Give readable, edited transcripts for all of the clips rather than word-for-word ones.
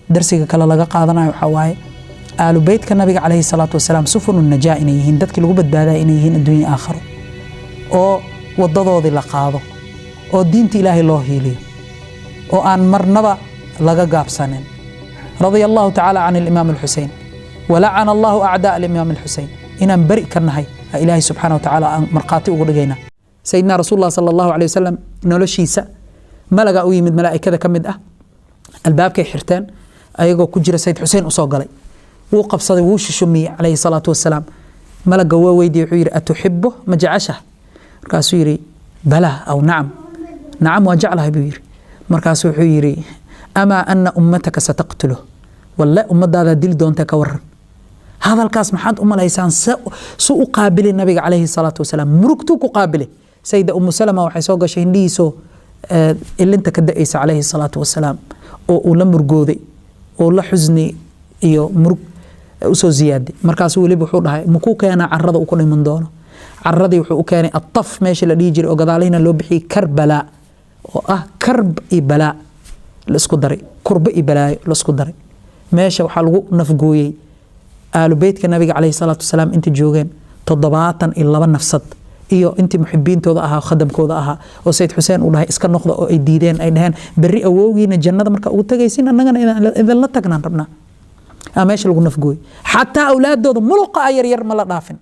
درسي كلا لقى قادنا وحواي آل بيت كالنبي عليه الصلاة والسلام سفن النجاة إنيهن دتك لقوا بدبادا إنيهن الدنيا آخر أو وضضوا ذي لقاضو أو دين إلهي الله هيلي أو أن مرنبا لقى قابسانين رضي الله تعالى عن الإمام الحسين ولعن الله أعداء الإمام الحسين إن برئ كرنهي إلهي سبحانه وتعالى مرقاتي وقرقينا سيدنا رسول الله صلى الله عليه وسلم نولشيسا ملقا أوي من ملائكة كمد الباب كي حرتان أيقو كجرة سيد حسين أصوغلي وقف صدي ووش شمي عليه الصلاة والسلام ملقا ويدي عير أتحبه مجعشه مركاسو يري بلا أو نعم نعم وجعلها بير مركاسو يري أما أن أمتك ستقتله ولا أمت هذا دل دون تكورن هذا الكاس محاد ليسان سوء قابل النبي عليه الصلاة والسلام مركتوك قابله سيدة أم سلمة وحيسوغا شهنديسو اللي انت كدقيس عليه الصلاة والسلام ولا مرقوذي ولا حزني iyo murug usoo ziyaadi markaas uu leeb wuxuu dhahay muku keena carrada uu ku dhiman doono carradii wuxuu u keenay ataf meesha la dhigi jiray oo gadaalina loo bixiyay Karbala oo ah karb iyo bala la isku daray kurba iyo bala la isku daray meesha waxa lagu nafgooyay aalu beedka nabiga kaleey salaatu wasalaam inta joogeen 72 nafsad iyo inta muxibbiintooda ahaa khadamkooda ahaa oo Sayyid Hussein uu dhahay iska noqdo oo ay diideen ay dhaheen bari awowgiina jannada marka ugu tagaysin annagana idin la tagnaan rabnaa أماش لقوا نفجوي حتى أولاد دود ملقى ير ملا ضافن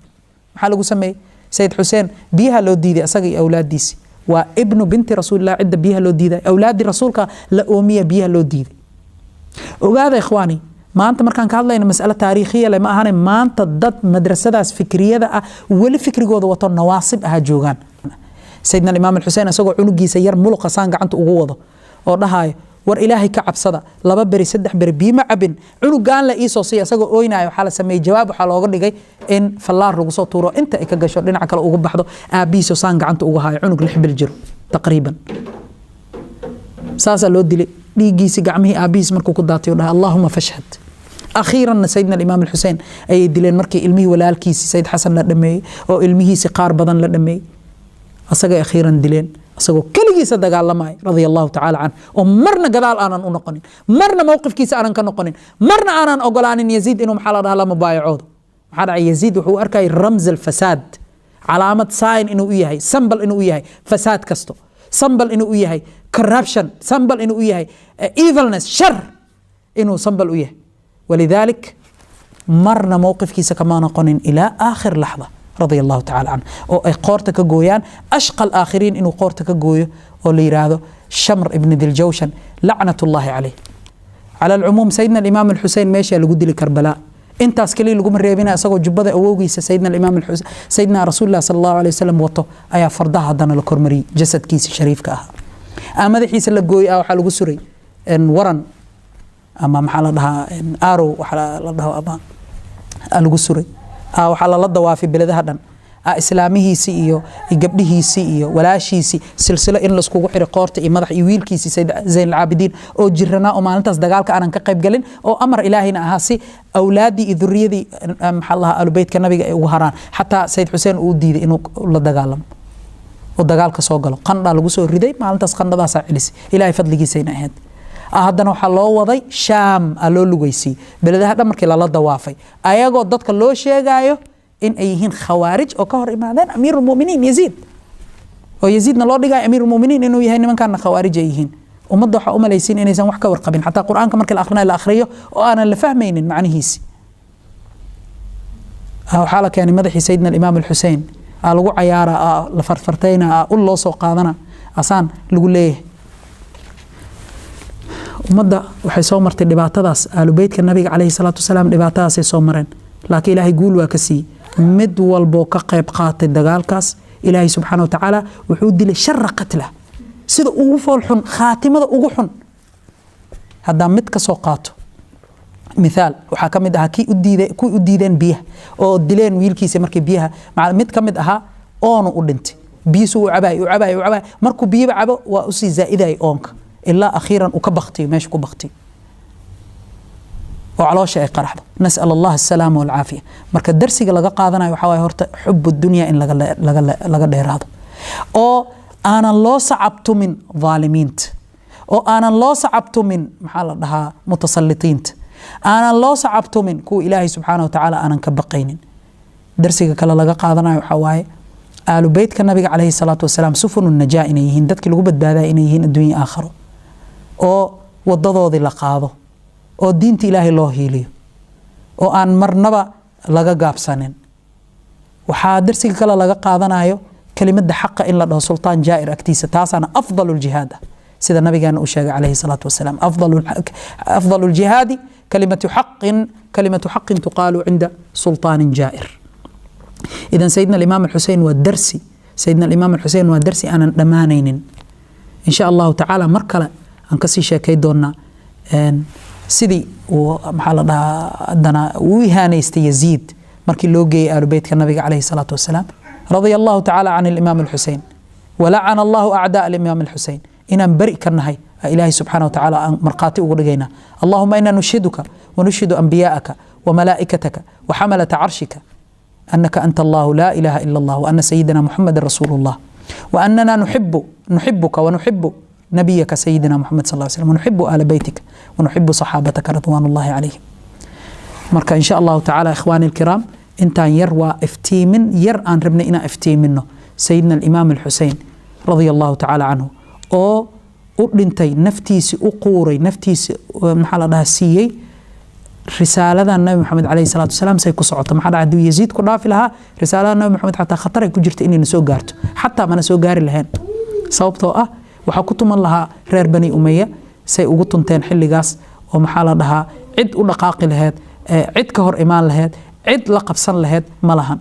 حلقوا سمي سيد حسين بيها لو ديدي أسقي أولاد ديسي وابن بنت رسول الله عدة بيها لو ديدي أولاد رسولك لأمية بيها لو ديدي وهذا إخواني ما أنت مركان كهذا إن مسألة تاريخية لما هن ما أنت ضد مدرسة داس فكرية ده ولا فكر جود وطن نواصب هجوجان سيدنا الإمام الحسين أسقوا عنقي سير ملقى سانق عنت أقوضه ورنهاي war ilaahay ka cabsada laba bari saddex bari biima cabin cunugaan la ii soo siya asagoo ooynayo waxa la sameeyay jawaab waxa looga dhigay in fallaar lagu soo tuuro inta ay ka gasho dhinaca kale uga baxdo aabiiso saan gacanta uga hayo cunug lix bil jiro taqriiban saasa loo dilay dhiigiisi gacmihii aabiis markuu ku daatay oo dhahay Allahumma fashhad akhiran sayyidina al-imam al-Husayn ay dileen markii ilmihii walaalkiisi Sayyid Xasan la dhameeyay oo ilmihiisi qaar badan la dhameeyay asaga akhiran dileen asagoo kaligiisa dagaalamay radiyallahu ta'ala an oo marna gadaal aanan u noqonin marna mowqifkiisa aanan ka noqonin marna aanan ogolaanin Yazid inuu maxaa la dhahaa la mubaayacoodo maxaa dhacay Yazid wuxuu arkay ramz al-fasad calaamad sign inuu yahay symbol inuu yahay fasad kasto symbol inuu yahay corruption symbol inuu yahay evilness shar inuu symbol u yahay ولذلك مرنا موقفkiisa kama noqonin ila aakhir lahda رضي الله تعالى عنه أو قورتك جويان أشقى الآخرين إنه قورتك جويه أو اللي يراده شمر ابن ذي الجوشن لعنة الله عليه على العموم سيدنا الإمام الحسين ماشي لجود لكربلاء أنت أسكلي لجوم الريبين أسقوا جبضة أوجي سيدنا الإمام الحسين سيدنا رسول الله صلى الله عليه وسلم وطه أيا فرضها دنا الكرمري جسد كيس شريف كها أما ذي حيس لجوي أو حلو جسري إن ورن أما محل لها إن آرو وحل لها أبا الجسري أو حلا لض وافي بلده هذا إسلامه سيئو يجبده سيئو ولا شيء سلسلة إن لسكوا حر قارت إمضح يويل كيسي سيد زين العابدين أو جرنا أو ما ننتظر دجالك أنا كقيب جلين أو أمر إلهنا هاسي أولادي ذريتي محلها أهل بيت كنبي وهران حتى سيد حسين ودي إنه الله دجالم ودجالك صاقله قندا لجوسه الردي ما ننتظر قندا بس علسي إلهي فضلك سينا هاد هذا حلا وضي شام ألولو جيسي بلده هذا مركل الله دوافي أيقو ضدك لو شيء جايو إن أيهن خوارج أو كهر إمادان أمير المؤمنين يزيد أو يزيد نلور دقاء أمير المؤمنين إنه يهين من كان خوارج أيهن ومضحى ليسين إن يسمى وحكا ورقبين حتى القرآن كمركل الآخرين الآخرية وأنا اللي فهمين معنى هيسي أو حالك يعني مدحي سيدنا الإمام الحسين ألقوا عيارة لفرفرتين الله سوقانا أصان لقول ليه umada waxay soo martay dhibaatadaas aalu beedka nabiga kaleey salaatu wasalaam dhibaatadaas ay soo mareen laakiin ilaahay guul waa ka sii mid walbo ka qayb qaatay dagaalkaas ilaahay subhanahu wa ta'ala wuxuu dilay shar qatla sida ugu foolxun khaatimada ugu xun hada mid ka soo qaato مثال waxa kamid ah kii u diideen biyaha oo dileen wiilkiisa markii biyaha mid kamid aha oonu u dhintay biisu u cabay markuu biyo cabo waa u sii zaa'iday oonka إلا أخيرا وكبختي ماشي كبختي وعلى شيء قرحه نسأل الله السلامة والعافية مركز درسي لقى قاضنا وحواي هرت حب الدنيا إن لقى دير هذا أو أنا الله صعبت من ظالمين oo aanan loo sacabtumin maxaa la dhahaa mutasallitiinta aanan loo sacabtumin kuwa ilaahay subxaanahu wa tacaala aanan ka baqaynin darsiga kale laga qaadanayo waxaa waaye aalu beytka nabiga calayhi salaatu wasalaam sufunu najaa inay yihiin dadkii lagu badbaadaya inay yihiin adduunya aakharo oo wadadoodii la qaado oo diinta ilaahay loo hiiliyo oo aan marnaba laga gaabsanin waxaa darsiga kale laga qaadanayo kelimada xaqa in la dhaho sultaan jaa'ir agtiisa taasaana afdalu ljihaad ah sida nabigeena uu sheegay calayhi salaatu wasalaam afdalu ljihaadi kalimatu xaqin tuqaalu cinda sultaanin jaa'ir idan sayidna alimaam alxusein waa darsi sayidna alimaam alxusein waa darsi aanan dhammaanaynin in sha allahu tacaala mar kale aan kasii sheekay doonaa sidii uu maxaa la dhahaa haddana uu ihaanaystay yaziid markii loo geeyey aalu beytka nabiga calayhi salaatu wasalaam radia allahu tacaala can alimaam alxusein walacana allahu acdaa alimaam alxusein inaan beri ka nahay ilaahay subxaana wa tacaala aan markhaati ugu dhigaynaa allahuma ina nushiduka wanushidu anbiyaa'aka wamalaa'ikataka waxamalata carshika أنك أنت الله لا إله إلا الله وأن سيدنا محمد رسول الله وأننا نحبك ونحب نبيك سيدنا محمد صلى الله عليه وسلم ونحب آل بيتك ونحب صحابتك رضوان الله عليهم مركا إن شاء الله تعالى إخواني الكرام إنتان يروى افتيمن يرآن ربنا إنا افتيمنه سيدنا الإمام الحسين رضي الله تعالى عنه أو أرنتي نفتيس أقوري نفتيس محل الله سيي رسالة النبي محمد عليه الصلاة والسلام سيكون صعوطة ما حدا عدو يزيد كنا في لها رسالة النبي محمد حتى خطر يكون جرت إني نسوق جارته حتى ما نسوق جاري لهن صوبته وحكتم من لها رير بني أمية سيقوتن تين حل جاس ومحال لها عد ودقاق لهاد عد كهر إيمان لهاد عد لقب صن لهاد ملهن